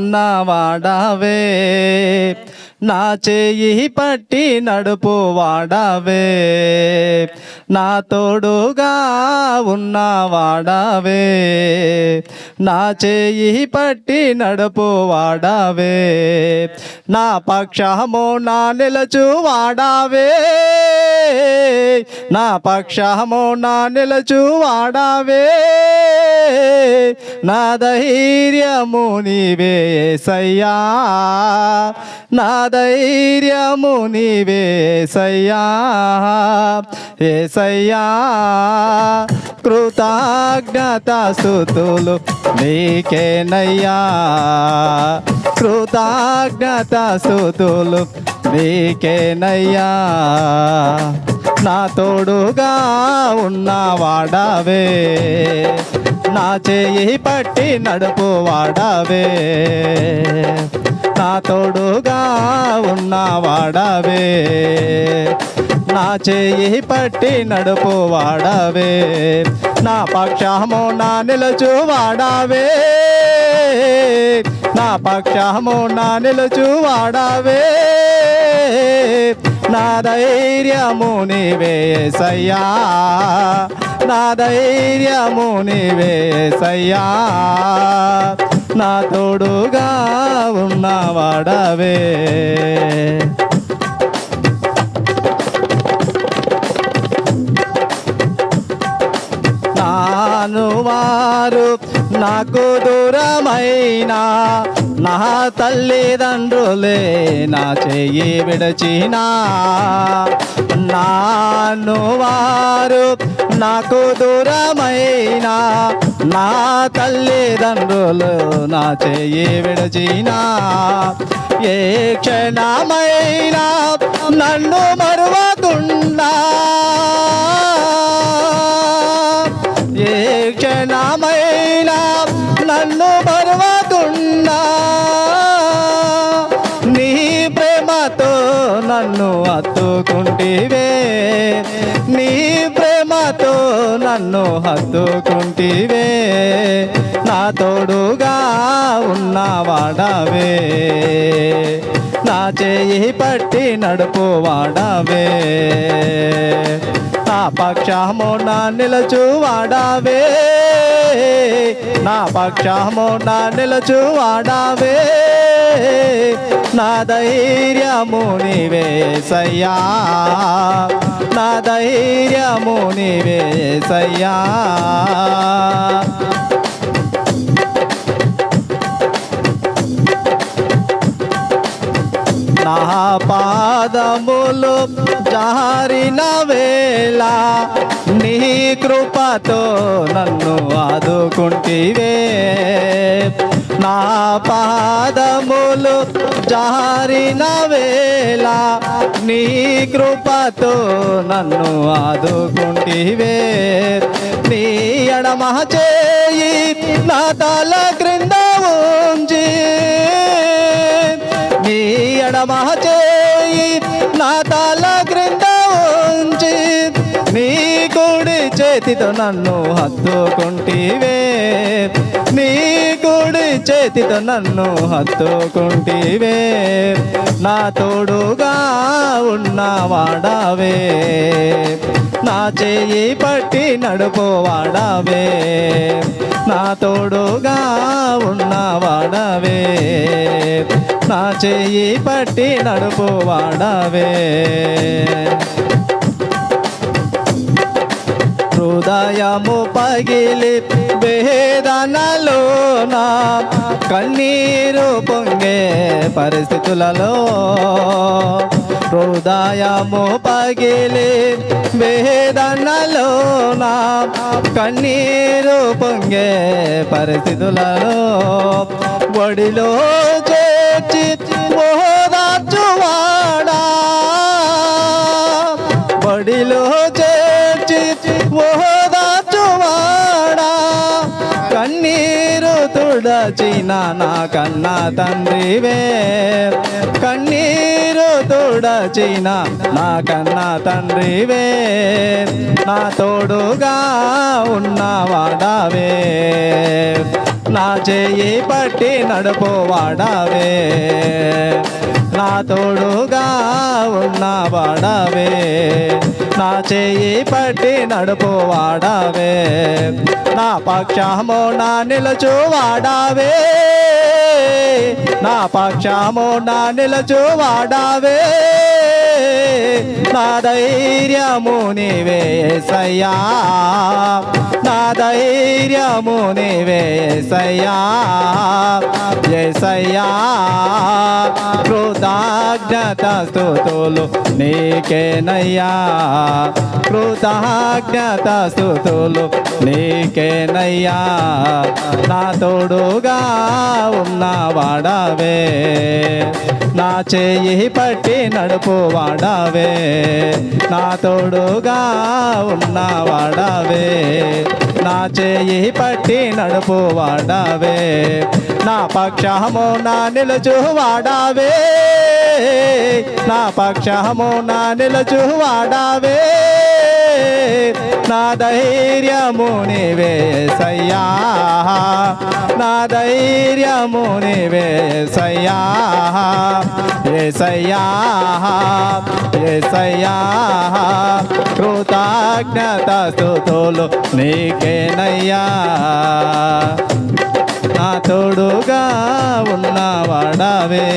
ఉన్నవాడవే, నా చేయి పట్టి నడుపు వాడవే, నా తోడుగా ఉన్నవాడవే, నా చేయి పట్టి నడుపు వాడవే, నా పక్షము నా నిలచు వాడవే, నా పక్షము నా నిలచు వాడవే, నా ధైర్యము నీవే యేసయ్యా, నా ధైర్యము నీవే యేసయ్యా, యేసయ్యా. కృతజ్ఞతాస్తుతులు నీకేనయ్యా, కృతజ్ఞతాస్తుతులు నీకేనయ్యా, నా తోడుగా ఉన్నవాడవే, నా చేయి పట్టి నడుపు వాడవే, నా తోడుగా ఉన్నవాడవే, నా చేయి పట్టి నడుపు వాడవే, నా పక్షము నా నిలుచు వాడవే, నా పక్షము నా నిలుచు వాడవే, నా ధైర్యము నీవే యేసయ్యా, నా ధైర్యము నీవే యేసయ్యా, నా తోడుగా ఉన్నవాడవే. నాను వారు నాకు దూరమైన నా తల్లిదండ్రులే నా చెయ్యి విడచినా, నాను వారు నాకు దూరమైన నా తల్లిదండ్రులు నా చెయ్యి విడచినా, ఏ క్షణమైనా నన్ను మరువకుండా, ఏ క్షణమైనా నన్ను మరువకుండా, నీ ప్రేమతో నన్ను హత్తుకుంటివే, నీ ప్రేమతో నన్ను హత్తుకుంటివే, నా తోడుగా ఉన్నవాడవే, నా చేయి పట్టి నడుపు వాడవే, నా పక్షము నా నిలుచు వాడవే, నా పక్షము నా నిలుచు వాడవే, నా ధైర్యము నీవే యేసయ్యా, నా ధైర్యము నీవే యేసయ్యా. నా పాదములు జారిన వేళ నీ కృపతో నన్ను ఆదుకుంటివే, నా పాదములు జారిన వేళ నీ కృపతో నన్ను ఆదుకుంటివే, నీ ఎడమ చేయి నా తల క్రింద ఉంచి, నీ ఎడమ చేయి నా తల క్రింద ఉంచి, నీ కుడి చేతితో నన్ను హత్తుకుంటివే, నీ కుడి చేతితో నన్ను హత్తుకుంటివే, నా తోడుగా ఉన్నవాడవే, నా చేయి పట్టి నడుపు వాడవే, నా తోడుగా ఉన్నవాడవే, నా చేయి పట్టి నడుపు వాడవే. హృదయము పగిలి వేదనలోన కన్నీరు పొంగే పరిస్థితులలో, హృదయము పగిలి వేదనలోన కన్నీరు పొంగే పరిస్థితులలో, ఒడిలో చేర్చి ఓదార్చువాడా, ఒడిలో చేర్చి ఓదార్చువాడా, కన్నీరు తుడ తుడచిన నా కన్నా తండ్రివే కన్నీరు తుడచిన నా కన్నా తండ్రివే నా తోడుగా ఉన్నవాడావే నా చేయి పట్టి నడుపువాడావే నా తోడుగా ఉన్నవాడావే నా చేయి పట్టి నడుపువాడావే నా పక్షము నా నిలుచువాడావే నా పక్షము నా నిలుచువాడావే నా ధైర్యము నీవే యేసయ్యా నా ధైర్యము నీవే యేసయ్యా యేసయ్యా కృతజ్ఞత స్తుతులు నీకేనయ్యా కృతజ్ఞత స్తుతులు నీకేనయ్యా నా తోడుగా ఉన్నవాడావే నా చేయి పట్టి నడుపువాడావే నా తోడుగా ఉన్నవాడావే నా చేయి పట్టి నడుపువాడావే నా పక్షము నా నిలుచువాడావే నా పక్షము నా నిలుచువాడావే నా ధైర్యము నీవే యేసయ్యా నా ధైర్యము నీవే యేసయ్యా యేసయ్యా యేసయ్యా కృతజ్ఞత స్తుతులు నీకేనయ్యా నా తోడుగా ఉన్నవాడావే